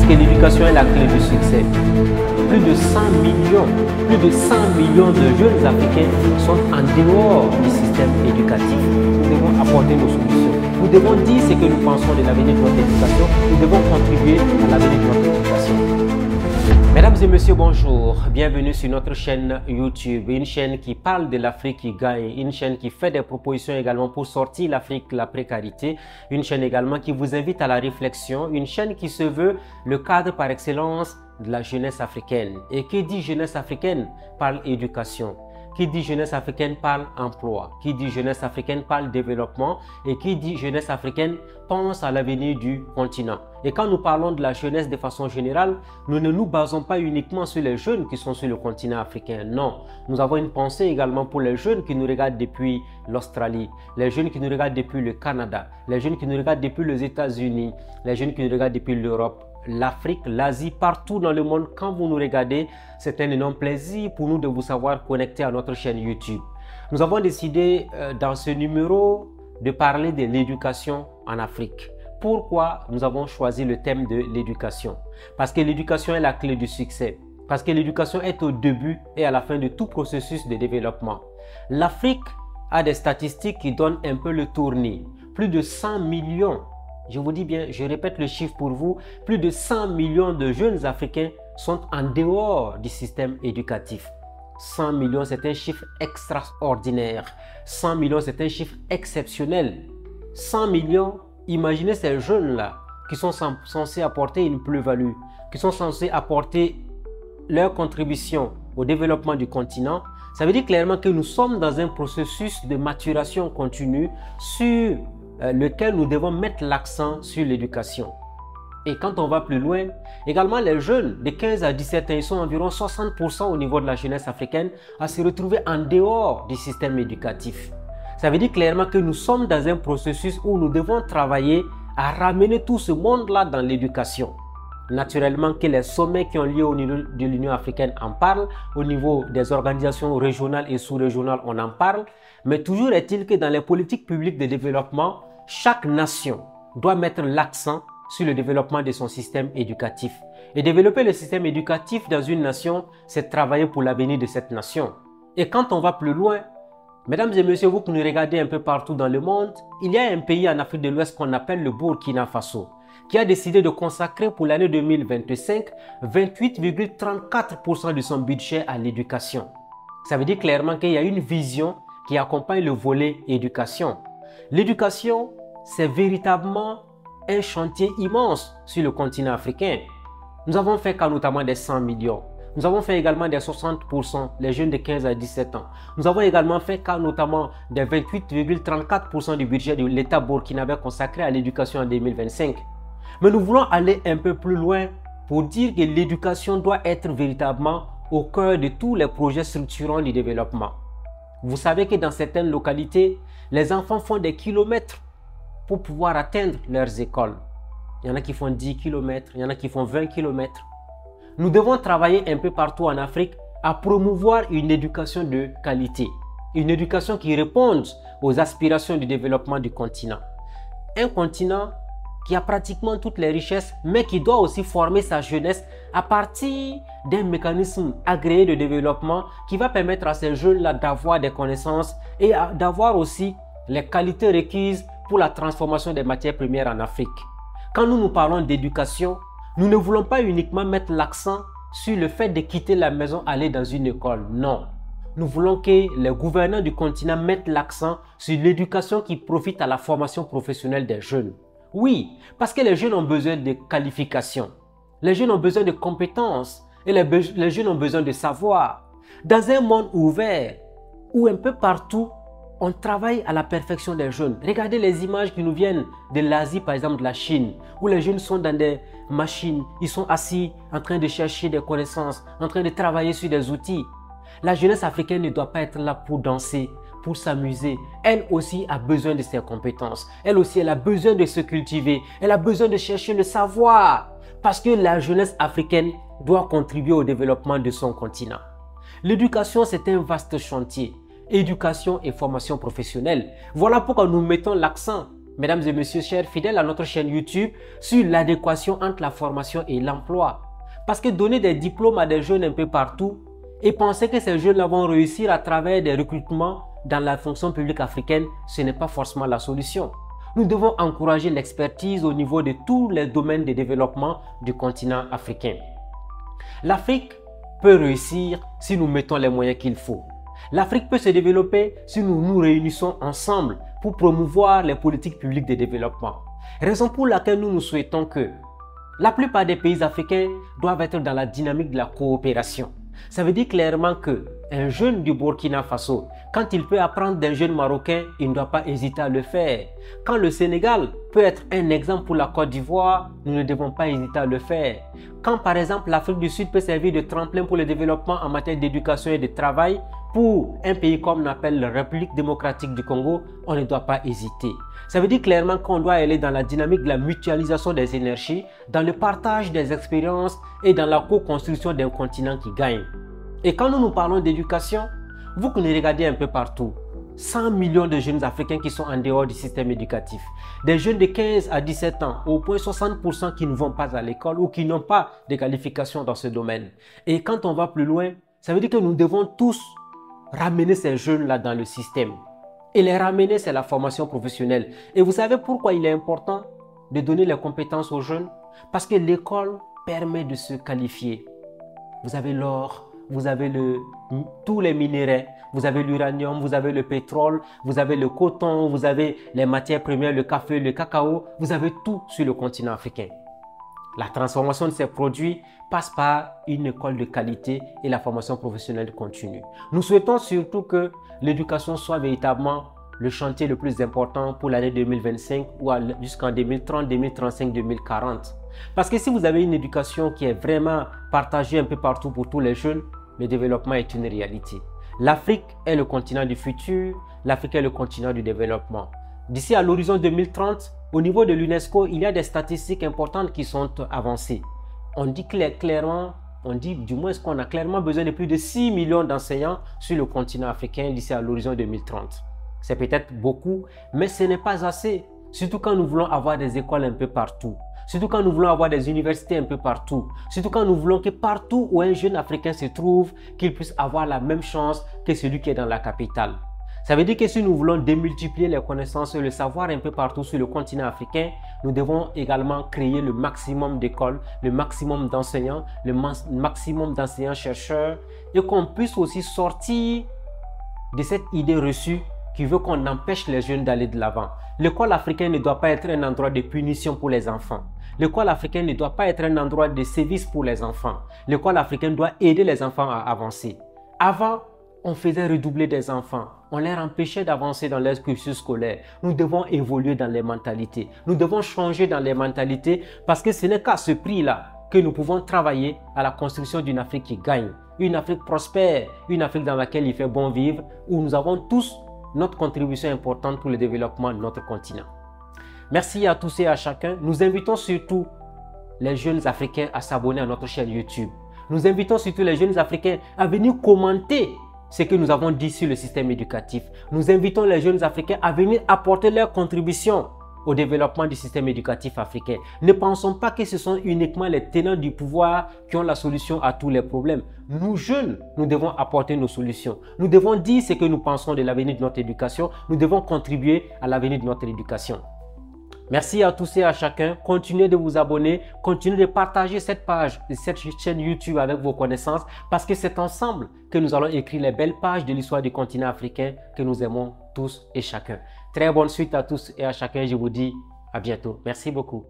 Parce que l'éducation est la clé du succès. Plus de 100 millions de jeunes Africains sont en dehors du système éducatif. Nous devons apporter nos solutions. Nous devons dire ce que nous pensons de l'avenir de notre éducation. Nous devons contribuer à l'avenir de notre éducation. Mesdames et messieurs, bonjour. Bienvenue sur notre chaîne YouTube. Une chaîne qui parle de l'Afrique qui gagne. Une chaîne qui fait des propositions également pour sortir l'Afrique de la précarité. Une chaîne également qui vous invite à la réflexion. Une chaîne qui se veut le cadre par excellence de la jeunesse africaine. Et qui dit jeunesse africaine parle éducation. Qui dit jeunesse africaine parle emploi. Qui dit jeunesse africaine parle développement. Et qui dit jeunesse africaine pense à l'avenir du continent. Et quand nous parlons de la jeunesse de façon générale, nous ne nous basons pas uniquement sur les jeunes qui sont sur le continent africain. Non, nous avons une pensée également pour les jeunes qui nous regardent depuis l'Australie, les jeunes qui nous regardent depuis le Canada, les jeunes qui nous regardent depuis les États-Unis, les jeunes qui nous regardent depuis l'Europe, l'Afrique, l'Asie, partout dans le monde. Quand vous nous regardez, c'est un énorme plaisir pour nous de vous savoir connectés à notre chaîne YouTube. Nous avons décidé dans ce numéro de parler de l'éducation en Afrique. Pourquoi nous avons choisi le thème de l'éducation? Parce que l'éducation est la clé du succès. Parce que l'éducation est au début et à la fin de tout processus de développement. L'Afrique a des statistiques qui donnent un peu le tournis. Plus de 100 millions, je vous dis bien, je répète le chiffre pour vous, plus de 100 millions de jeunes Africains sont en dehors du système éducatif. 100 millions, c'est un chiffre extraordinaire. 100 millions, c'est un chiffre exceptionnel. 100 millions, imaginez ces jeunes-là qui sont censés apporter une plus-value, qui sont censés apporter leur contribution au développement du continent. Ça veut dire clairement que nous sommes dans un processus de maturation continue sur lequel nous devons mettre l'accent sur l'éducation. Et quand on va plus loin, également les jeunes de 15 à 17 ans, ils sont environ 60% au niveau de la jeunesse africaine à se retrouver en dehors du système éducatif. Ça veut dire clairement que nous sommes dans un processus où nous devons travailler à ramener tout ce monde-là dans l'éducation. Naturellement que les sommets qui ont lieu au niveau de l'Union africaine en parlent, au niveau des organisations régionales et sous-régionales on en parle, mais toujours est-il que dans les politiques publiques de développement, chaque nation doit mettre l'accent sur le développement de son système éducatif. Et développer le système éducatif dans une nation, c'est travailler pour l'avenir de cette nation. Et quand on va plus loin, mesdames et messieurs, vous qui nous regardez un peu partout dans le monde, il y a un pays en Afrique de l'Ouest qu'on appelle le Burkina Faso, qui a décidé de consacrer pour l'année 2025 28,34% de son budget à l'éducation. Ça veut dire clairement qu'il y a une vision qui accompagne le volet éducation. L'éducation, c'est véritablement un chantier immense sur le continent africain. Nous avons fait cas notamment des 100 millions. Nous avons fait également des 60%, les jeunes de 15 à 17 ans. Nous avons également fait cas notamment des 28,34% du budget de l'État burkinabé consacré à l'éducation en 2025. Mais nous voulons aller un peu plus loin pour dire que l'éducation doit être véritablement au cœur de tous les projets structurants du développement. Vous savez que dans certaines localités, les enfants font des kilomètres pour pouvoir atteindre leurs écoles. Il y en a qui font 10 km, il y en a qui font 20 km. Nous devons travailler un peu partout en Afrique à promouvoir une éducation de qualité. Une éducation qui réponde aux aspirations du développement du continent. Un continent qui a pratiquement toutes les richesses, mais qui doit aussi former sa jeunesse à partir d'un mécanisme agréé de développement qui va permettre à ces jeunes-là d'avoir des connaissances et d'avoir aussi les qualités requises pour la transformation des matières premières en Afrique. Quand nous parlons d'éducation, nous ne voulons pas uniquement mettre l'accent sur le fait de quitter la maison, aller dans une école. Non. Nous voulons que les gouvernants du continent mettent l'accent sur l'éducation qui profite à la formation professionnelle des jeunes. Oui, parce que les jeunes ont besoin de qualifications. Les jeunes ont besoin de compétences et les jeunes ont besoin de savoir. Dans un monde ouvert, où un peu partout, on travaille à la perfection des jeunes. Regardez les images qui nous viennent de l'Asie, par exemple de la Chine, où les jeunes sont dans des machines, ils sont assis en train de chercher des connaissances, en train de travailler sur des outils. La jeunesse africaine ne doit pas être là pour danser, pour s'amuser. Elle aussi a besoin de ses compétences. Elle aussi, elle a besoin de se cultiver. Elle a besoin de chercher le savoir. Parce que la jeunesse africaine doit contribuer au développement de son continent. L'éducation, c'est un vaste chantier. Éducation et formation professionnelle. Voilà pourquoi nous mettons l'accent mesdames et messieurs, chers fidèles à notre chaîne YouTube, sur l'adéquation entre la formation et l'emploi. Parce que donner des diplômes à des jeunes un peu partout et penser que ces jeunes-là vont réussir à travers des recrutements dans la fonction publique africaine, ce n'est pas forcément la solution. Nous devons encourager l'expertise au niveau de tous les domaines de développement du continent africain. L'Afrique peut réussir si nous mettons les moyens qu'il faut. L'Afrique peut se développer si nous nous réunissons ensemble pour promouvoir les politiques publiques de développement. Raison pour laquelle nous souhaitons que la plupart des pays africains doivent être dans la dynamique de la coopération. Ça veut dire clairement qu'un jeune du Burkina Faso, quand il peut apprendre d'un jeune Marocain, il ne doit pas hésiter à le faire. Quand le Sénégal peut être un exemple pour la Côte d'Ivoire, nous ne devons pas hésiter à le faire. Quand par exemple l'Afrique du Sud peut servir de tremplin pour le développement en matière d'éducation et de travail, pour un pays comme on appelle la République démocratique du Congo, on ne doit pas hésiter. Ça veut dire clairement qu'on doit aller dans la dynamique de la mutualisation des énergies, dans le partage des expériences et dans la co-construction d'un continent qui gagne. Et quand nous parlons d'éducation, vous qui nous regardez un peu partout, 100 millions de jeunes Africains qui sont en dehors du système éducatif. Des jeunes de 15 à 17 ans, au point 60% qui ne vont pas à l'école ou qui n'ont pas de qualification dans ce domaine. Et quand on va plus loin, ça veut dire que nous devons tous ramener ces jeunes-là dans le système. Et les ramener, c'est la formation professionnelle. Et vous savez pourquoi il est important de donner les compétences aux jeunes? Parce que l'école permet de se qualifier. Vous avez l'or, vous avez tous les minéraux, vous avez l'uranium, vous avez le pétrole, vous avez le coton, vous avez les matières premières, le café, le cacao. Vous avez tout sur le continent africain. La transformation de ces produits passe par une école de qualité et la formation professionnelle continue. Nous souhaitons surtout que l'éducation soit véritablement le chantier le plus important pour l'année 2025 ou jusqu'en 2030, 2035, 2040. Parce que si vous avez une éducation qui est vraiment partagée un peu partout pour tous les jeunes, le développement est une réalité. L'Afrique est le continent du futur, l'Afrique est le continent du développement. D'ici à l'horizon 2030, au niveau de l'UNESCO, il y a des statistiques importantes qui sont avancées. On dit clairement, du moins qu'on a clairement besoin de plus de 6 millions d'enseignants sur le continent africain d'ici à l'horizon 2030. C'est peut-être beaucoup, mais ce n'est pas assez. Surtout quand nous voulons avoir des écoles un peu partout. Surtout quand nous voulons avoir des universités un peu partout. Surtout quand nous voulons que partout où un jeune Africain se trouve, qu'il puisse avoir la même chance que celui qui est dans la capitale. Ça veut dire que si nous voulons démultiplier les connaissances et le savoir un peu partout sur le continent africain, nous devons également créer le maximum d'écoles, le maximum d'enseignants, le maximum d'enseignants-chercheurs et qu'on puisse aussi sortir de cette idée reçue qui veut qu'on empêche les jeunes d'aller de l'avant. L'école africaine ne doit pas être un endroit de punition pour les enfants. L'école africaine ne doit pas être un endroit de sévice pour les enfants. L'école africaine doit aider les enfants à avancer. Avant, on faisait redoubler des enfants. On les empêchait d'avancer dans leur cursus scolaire. Nous devons évoluer dans les mentalités. Nous devons changer dans les mentalités parce que ce n'est qu'à ce prix-là que nous pouvons travailler à la construction d'une Afrique qui gagne. Une Afrique prospère, une Afrique dans laquelle il fait bon vivre, où nous avons tous notre contribution importante pour le développement de notre continent. Merci à tous et à chacun. Nous invitons surtout les jeunes Africains à s'abonner à notre chaîne YouTube. Nous invitons surtout les jeunes Africains à venir commenter ce que nous avons dit sur le système éducatif. Nous invitons les jeunes Africains à venir apporter leur contribution au développement du système éducatif africain. Ne pensons pas que ce sont uniquement les tenants du pouvoir qui ont la solution à tous les problèmes. Nous, jeunes, nous devons apporter nos solutions. Nous devons dire ce que nous pensons de l'avenir de notre éducation. Nous devons contribuer à l'avenir de notre éducation. Merci à tous et à chacun. Continuez de vous abonner, continuez de partager cette page, cette chaîne YouTube avec vos connaissances parce que c'est ensemble que nous allons écrire les belles pages de l'histoire du continent africain que nous aimons tous et chacun. Très bonne suite à tous et à chacun. Je vous dis à bientôt. Merci beaucoup.